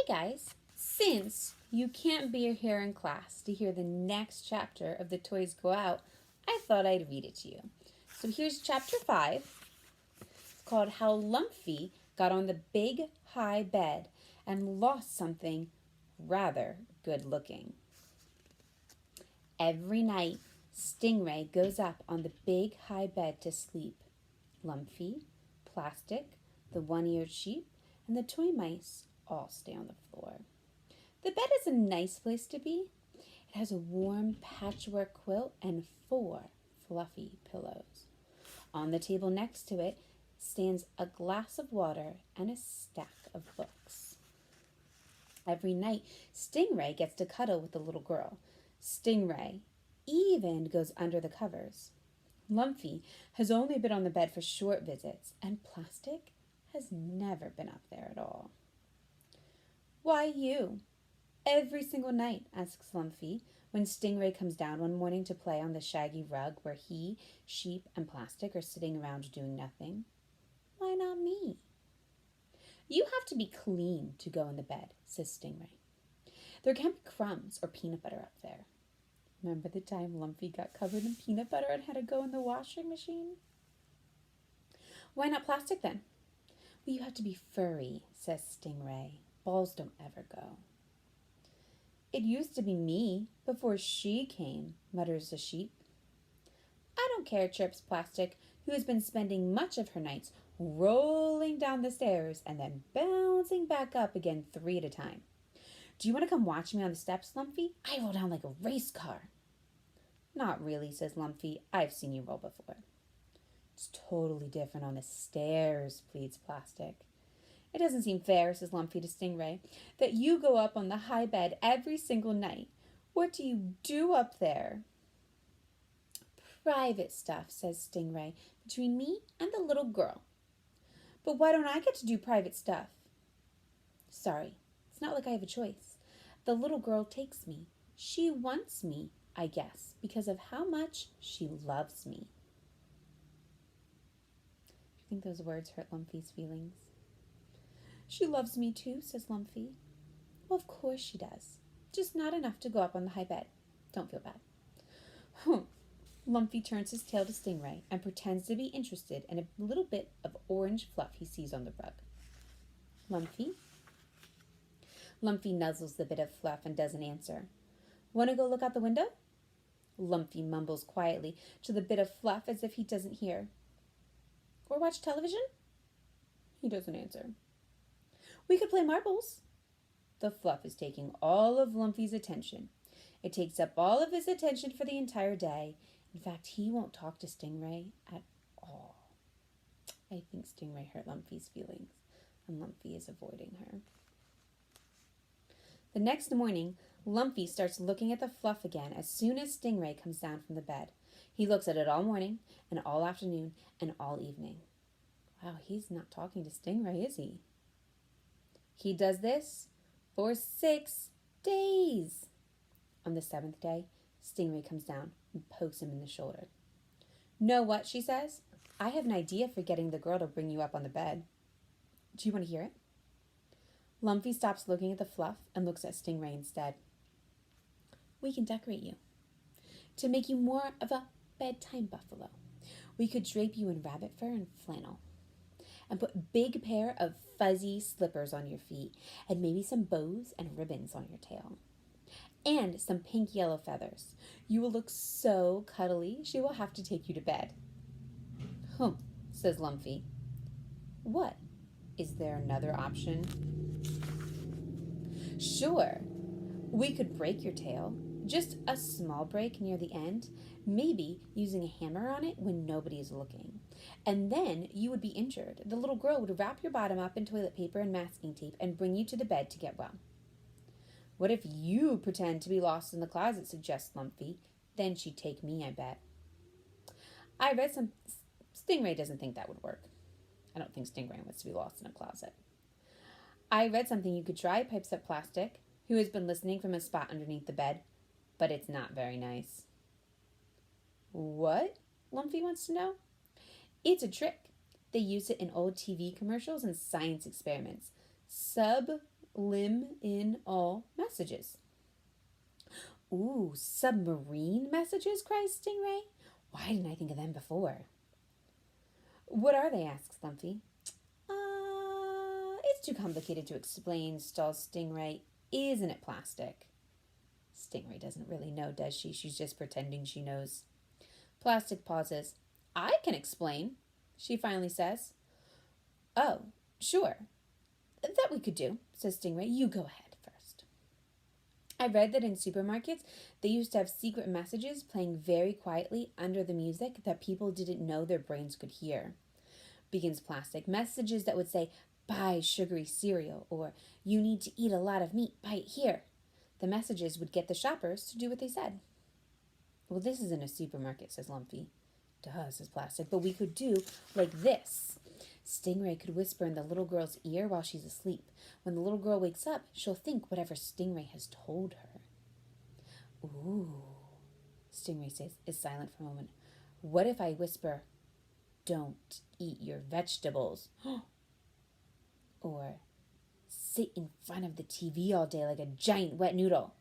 Hey guys, since you can't be here in class to hear the next chapter of The Toys Go Out, I thought I'd read it to you. So here's chapter 5. It's called How Lumpy Got on the Big High Bed and Lost Something Rather Good Looking. Every night, Stingray goes up on the big high bed to sleep. Lumpy, Plastic, the one-eared sheep, and the toy mice all stay on the floor. The bed is a nice place to be. It has a warm patchwork quilt and 4 fluffy pillows. On the table next to it stands a glass of water and a stack of books. Every night, Stingray gets to cuddle with the little girl. Stingray even goes under the covers. Lumpy has only been on the bed for short visits, and Plastic has never been up there at all. Why you? Every single night, asks Lumpy, when Stingray comes down one morning to play on the shaggy rug where he, Sheep, and Plastic are sitting around doing nothing. Why not me? You have to be clean to go in the bed, says Stingray. There can't be crumbs or peanut butter up there. Remember the time Lumpy got covered in peanut butter and had to go in the washing machine? Why not Plastic then? Well, you have to be furry, says Stingray. Balls don't ever go. It used to be me before she came, mutters the sheep. I don't care, chirps Plastic, who has been spending much of her nights rolling down the stairs and then bouncing back up again 3 at a time. Do you want to come watch me on the steps, Lumpy? I roll down like a race car. Not really, says Lumpy. I've seen you roll before. It's totally different on the stairs, pleads Plastic. It doesn't seem fair, says Lumpy to Stingray, that you go up on the high bed every single night. What do you do up there? Private stuff, says Stingray, between me and the little girl. But why don't I get to do private stuff? Sorry, it's not like I have a choice. The little girl takes me. She wants me, I guess, because of how much she loves me. Do you think those words hurt Lumpy's feelings? She loves me too, says Lumpy. Well, of course she does. Just not enough to go up on the high bed. Don't feel bad. Lumpy turns his tail to Stingray and pretends to be interested in a little bit of orange fluff he sees on the rug. Lumpy nuzzles the bit of fluff and doesn't answer. Want to go look out the window? Lumpy mumbles quietly to the bit of fluff as if he doesn't hear. Or watch television? He doesn't answer. We could play marbles. The fluff is taking all of Lumpy's attention. It takes up all of his attention for the entire day. In fact, he won't talk to Stingray at all. I think Stingray hurt Lumpy's feelings, and Lumpy is avoiding her. The next morning, Lumpy starts looking at the fluff again as soon as Stingray comes down from the bed. He looks at it all morning and all afternoon and all evening. Wow, he's not talking to Stingray, is he? He does this for 6 days. On the 7th day, Stingray comes down and pokes him in the shoulder. Know what, she says? I have an idea for getting the girl to bring you up on the bed. Do you want to hear it? Lumpy stops looking at the fluff and looks at Stingray instead. We can decorate you to make you more of a bedtime buffalo. We could drape you in rabbit fur and flannel and put a big pair of fuzzy slippers on your feet and maybe some bows and ribbons on your tail and some pink yellow feathers. You will look so cuddly, she will have to take you to bed. Says Lumpy. What? Is there another option? Sure. We could break your tail. Just a small break near the end, maybe using a hammer on it when nobody is looking. And then you would be injured. The little girl would wrap your bottom up in toilet paper and masking tape and bring you to the bed to get well. What if you pretend to be lost in the closet, suggests Lumpy. Then she'd take me, I bet. Stingray doesn't think that would work. I don't think Stingray wants to be lost in a closet. I read something you could try, pipes up Plastic, who has been listening from a spot underneath the bed, but it's not very nice. What? Lumpy wants to know. It's a trick. They use it in old TV commercials and science experiments. limb in all messages. Ooh, submarine messages, cries Stingray. Why didn't I think of them before? What are they, asks Lumpy. It's too complicated to explain, stalls Stingray. Isn't it plastic? Stingray doesn't really know, does she? She's just pretending she knows. Plastic pauses. I can explain, she finally says. Oh, sure. That we could do, says Stingray. You go ahead first. I read that in supermarkets, they used to have secret messages playing very quietly under the music that people didn't know their brains could hear. Begins Plastic. Messages that would say, buy sugary cereal, or you need to eat a lot of meat, buy it here. The messages would get the shoppers to do what they said. Well, this isn't a supermarket, says Lumpy. Duh, says Plastic, but we could do like this. Stingray could whisper in the little girl's ear while she's asleep. When the little girl wakes up, she'll think whatever Stingray has told her. Ooh, Stingray is silent for a moment. What if I whisper, don't eat your vegetables? Or sit in front of the TV all day like a giant wet noodle?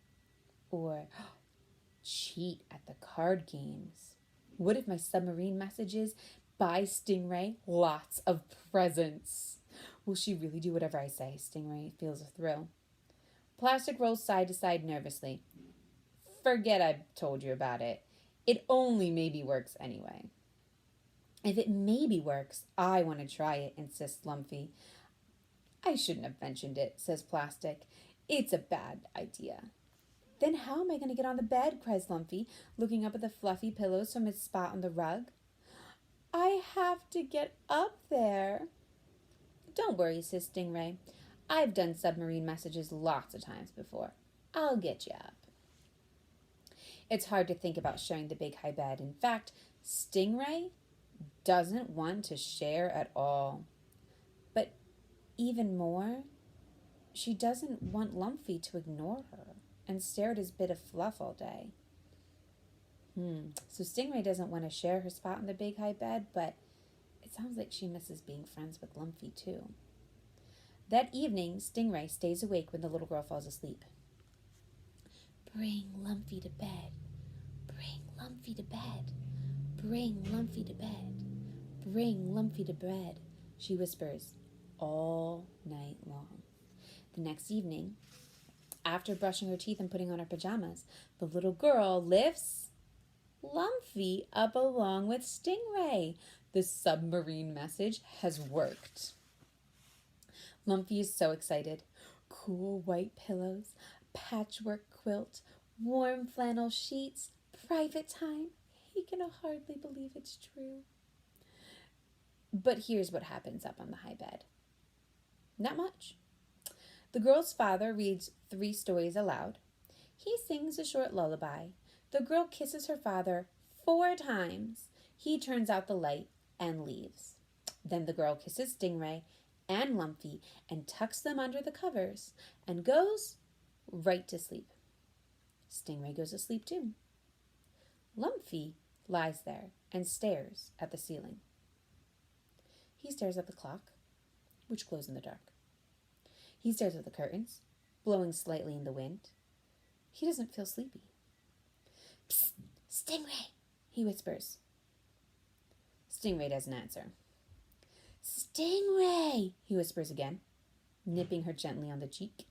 Or cheat at the card games? What if my submarine messages buy Stingray lots of presents? Will she really do whatever I say? Stingray feels a thrill. Plastic rolls side to side nervously. Forget I told you about it. It only maybe works anyway. If it maybe works, I want to try it, insists Lumpy. I shouldn't have mentioned it, says Plastic. It's a bad idea. Then how am I going to get on the bed, cries Lumpy, looking up at the fluffy pillows from his spot on the rug. I have to get up there. Don't worry, says Stingray. I've done submarine messages lots of times before. I'll get you up. It's hard to think about sharing the big high bed. In fact, Stingray doesn't want to share at all. But even more, she doesn't want Lumpy to ignore her and stare at his bit of fluff all day. So Stingray doesn't want to share her spot in the big high bed, but it sounds like she misses being friends with Lumpy too. That evening, Stingray stays awake when the little girl falls asleep. Bring Lumpy to bed. Bring Lumpy to bed. Bring Lumpy to bed. Bring Lumpy to bed, she whispers all night long. The next evening, after brushing her teeth and putting on her pajamas, the little girl lifts Lumpy up along with Stingray. The submarine message has worked. Lumpy is so excited. Cool white pillows, patchwork quilt, warm flannel sheets, private time. He can hardly believe it's true. But here's what happens up on the high bed. Not much. The girl's father reads 3 stories aloud. He sings a short lullaby. The girl kisses her father 4 times. He turns out the light and leaves. Then the girl kisses Stingray and Lumpy and tucks them under the covers and goes right to sleep. Stingray goes to sleep too. Lumpy lies there and stares at the ceiling. He stares at the clock, which glows in the dark. He stares at the curtains, blowing slightly in the wind. He doesn't feel sleepy. Psst, Stingray, he whispers. Stingray doesn't answer. Stingray, he whispers again, nipping her gently on the cheek.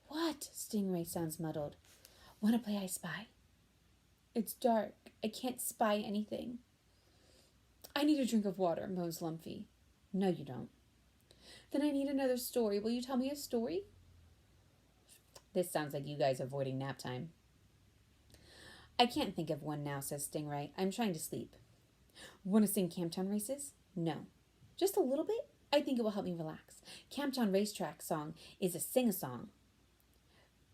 What? Stingray sounds muddled. Want to play I Spy? It's dark. I can't spy anything. I need a drink of water, moans Lumpy. No, you don't. Then I need another story. Will you tell me a story? This sounds like you guys avoiding nap time. I can't think of one now, says Stingray. I'm trying to sleep. Want to sing Camptown Races? No. Just a little bit? I think it will help me relax. Camptown Racetrack song is a sing-a-song.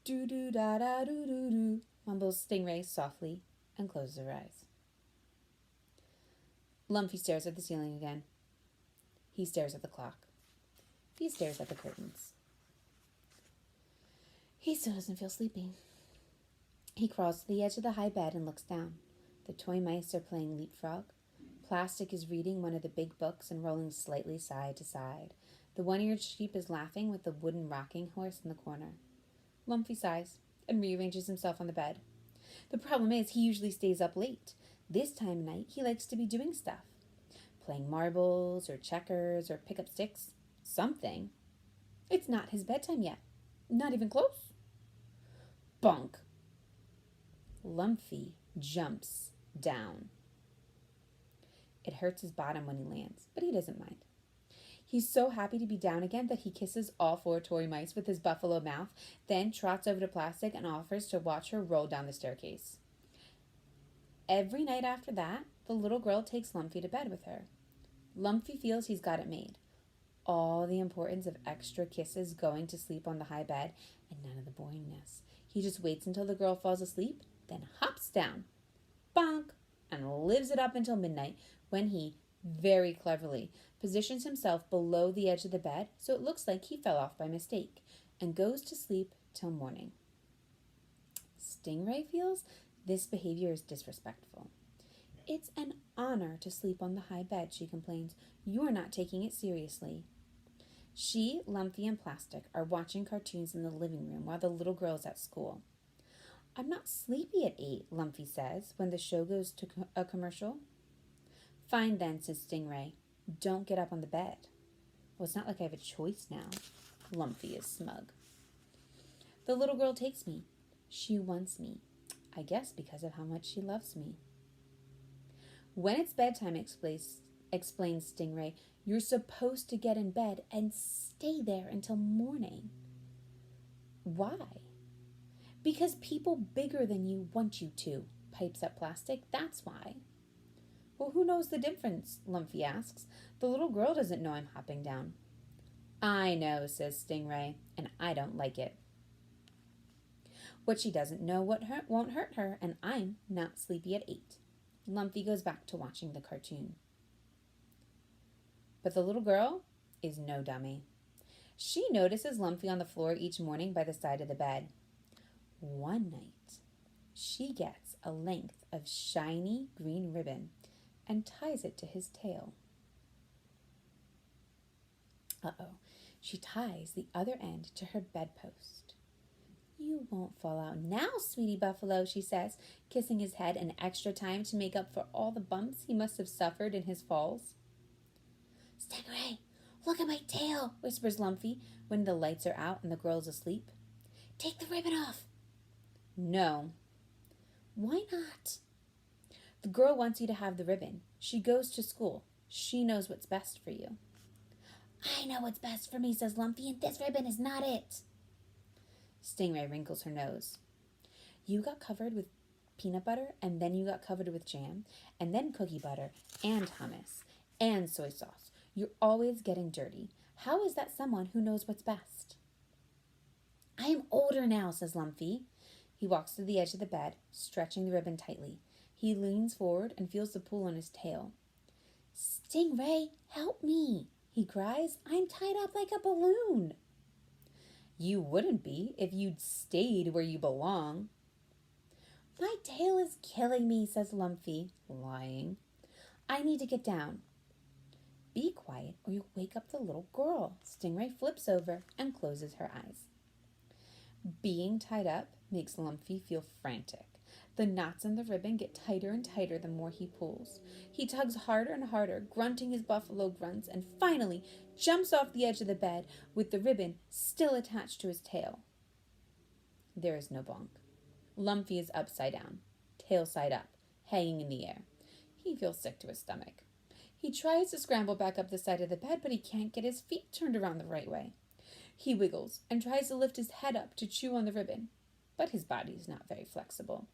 Do-do-da-da-do-do-do, mumbles Stingray softly and closes her eyes. Lumpy stares at the ceiling again. He stares at the clock. He stares at the curtains. He still doesn't feel sleepy. He crawls to the edge of the high bed and looks down. The toy mice are playing leapfrog. Plastic is reading one of the big books and rolling slightly side to side. The one-eared sheep is laughing with the wooden rocking horse in the corner. Lumpy sighs and rearranges himself on the bed. The problem is he usually stays up late. This time of night he likes to be doing stuff. Playing marbles or checkers or pick up sticks. Something. It's not his bedtime yet. Not even close. Bonk. Lumpy jumps down. It hurts his bottom when he lands, but he doesn't mind. He's so happy to be down again that he kisses all 4 toy mice with his buffalo mouth, then trots over to Plastic and offers to watch her roll down the staircase. Every night after that, the little girl takes Lumpy to bed with her. Lumpy feels he's got it made. All the importance of extra kisses going to sleep on the high bed, and none of the boringness. He just waits until the girl falls asleep, then hops down, bonk, and lives it up until midnight, when he, very cleverly, positions himself below the edge of the bed so it looks like he fell off by mistake, and goes to sleep till morning. Stingray feels this behavior is disrespectful. It's an honor to sleep on the high bed, she complains. You're not taking it seriously. She, Lumpy, and Plastic are watching cartoons in the living room while the little girl is at school. I'm not sleepy at 8, Lumpy says when the show goes to a commercial. Fine then, says Stingray. Don't get up on the bed. Well, it's not like I have a choice now. Lumpy is smug. The little girl takes me. She wants me. I guess because of how much she loves me. When it's bedtime, explains Stingray, you're supposed to get in bed and stay there until morning. Why? Because people bigger than you want you to, pipes up Plastic. That's why. Well, who knows the difference? Lumpy asks. The little girl doesn't know I'm hopping down. I know, says Stingray, and I don't like it. What she doesn't know won't hurt her, and I'm not sleepy at 8. Lumpy goes back to watching the cartoon. But the little girl is no dummy. She notices Lumpy on the floor each morning by the side of the bed. One night, she gets a length of shiny green ribbon and ties it to his tail. She ties the other end to her bedpost. You won't fall out now, sweetie buffalo, she says, kissing his head an extra time to make up for all the bumps he must have suffered in his falls. Stingray, look at my tail, whispers Lumpy when the lights are out and the girl's asleep. Take the ribbon off. No. Why not? The girl wants you to have the ribbon. She goes to school. She knows what's best for you. I know what's best for me, says Lumpy, and this ribbon is not it. Stingray wrinkles her nose. You got covered with peanut butter, and then you got covered with jam, and then cookie butter, and hummus, and soy sauce. You're always getting dirty. How is that someone who knows what's best? I am older now, says Lumpy. He walks to the edge of the bed, stretching the ribbon tightly. He leans forward and feels the pull on his tail. Stingray, help me, he cries. I'm tied up like a balloon. You wouldn't be if you'd stayed where you belong. My tail is killing me, says Lumpy, lying. I need to get down. Be quiet or you'll wake up the little girl. Stingray flips over and closes her eyes. Being tied up makes Lumpy feel frantic. The knots in the ribbon get tighter and tighter the more he pulls. He tugs harder and harder, grunting his buffalo grunts, and finally jumps off the edge of the bed with the ribbon still attached to his tail. There is no bonk. Lumpy is upside down, tail side up, hanging in the air. He feels sick to his stomach. He tries to scramble back up the side of the bed, but he can't get his feet turned around the right way. He wiggles and tries to lift his head up to chew on the ribbon, but his body is not very flexible.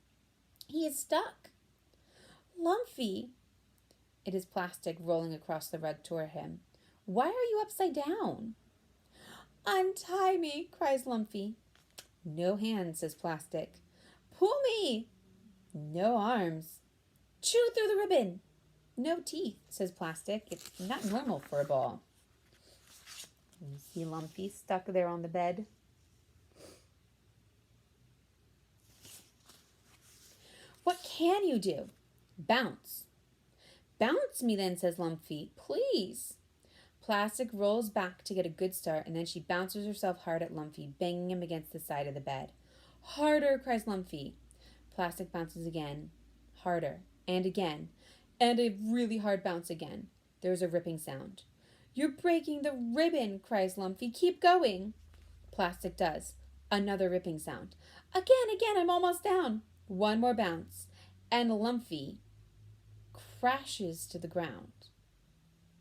He is stuck. Lumpy! It is Plastic rolling across the rug toward him. Why are you upside down? Untie me, cries Lumpy. No hands, says Plastic. Pull me! No arms. Chew through the ribbon. No teeth, says Plastic. It's not normal for a ball. You see Lumpy stuck there on the bed. What can you do? Bounce. Bounce me then, says Lumpy. Please. Plastic rolls back to get a good start, and then she bounces herself hard at Lumpy, banging him against the side of the bed. Harder, cries Lumpy. Plastic bounces again, harder, and again, and a really hard bounce again. There's a ripping sound. You're breaking the ribbon, cries Lumpy. Keep going. Plastic does. Another ripping sound. Again, I'm almost down. One more bounce, and Lumpy crashes to the ground.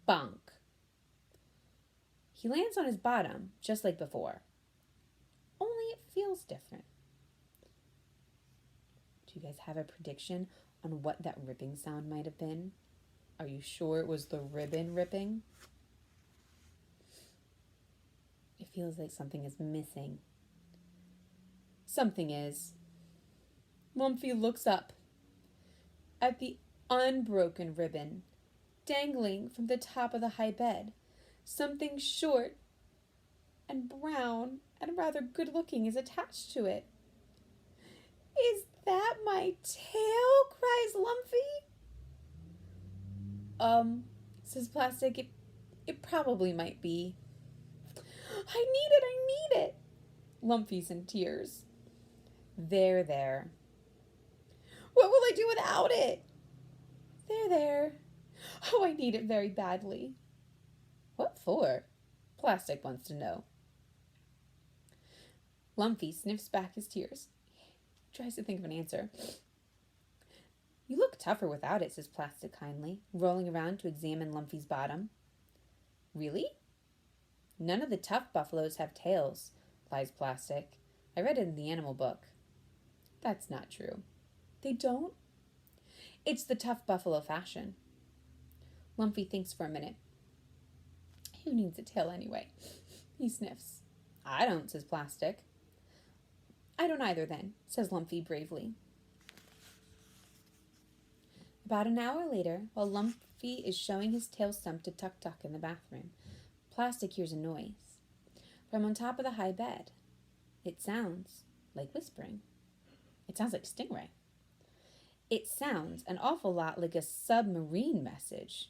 Bonk. He lands on his bottom, just like before. Only it feels different. Do you guys have a prediction on what that ripping sound might have been? Are you sure it was the ribbon ripping? It feels like something is missing. Something is. Lumpy looks up at the unbroken ribbon dangling from the top of the high bed. Something short and brown and rather good-looking is attached to it. Is that my tail? Cries Lumpy. Says Plastic, it probably might be. I need it. Lumpy's in tears. There. What will I do without it? There. Oh, I need it very badly. What for? Plastic wants to know. Lumpy sniffs back his tears. He tries to think of an answer. You look tougher without it, says Plastic kindly, rolling around to examine Lumpy's bottom. Really? None of the tough buffaloes have tails, lies Plastic. I read it in the animal book. That's not true. They don't? It's the tough buffalo fashion. Lumpy thinks for a minute. Who needs a tail anyway? He sniffs. I don't, says Plastic. I don't either then, says Lumpy bravely. About an hour later, while Lumpy is showing his tail stump to Tuck Tuck in the bathroom, Plastic hears a noise from on top of the high bed. It sounds like whispering. It sounds like Stingray. It sounds an awful lot like a submarine message.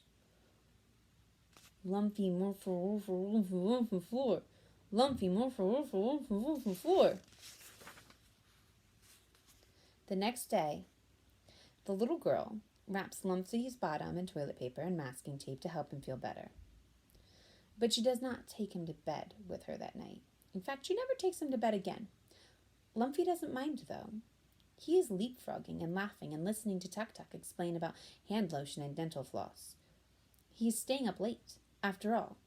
Lumpy more for floor. Lumpy more for floor. The next day, the little girl wraps Lumpy's bottom in toilet paper and masking tape to help him feel better. But she does not take him to bed with her that night. In fact, she never takes him to bed again. Lumpy doesn't mind, though. He is leapfrogging and laughing and listening to Tuck Tuck explain about hand lotion and dental floss. He is staying up late. After all,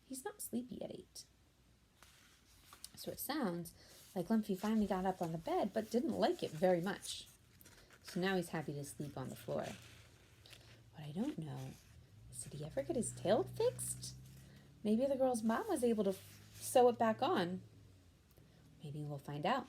he's not sleepy at 8. So it sounds like Lumpy finally got up on the bed, but didn't like it very much. So now he's happy to sleep on the floor. What I don't know is, did he ever get his tail fixed? Maybe the girl's mom was able to sew it back on. Maybe we'll find out.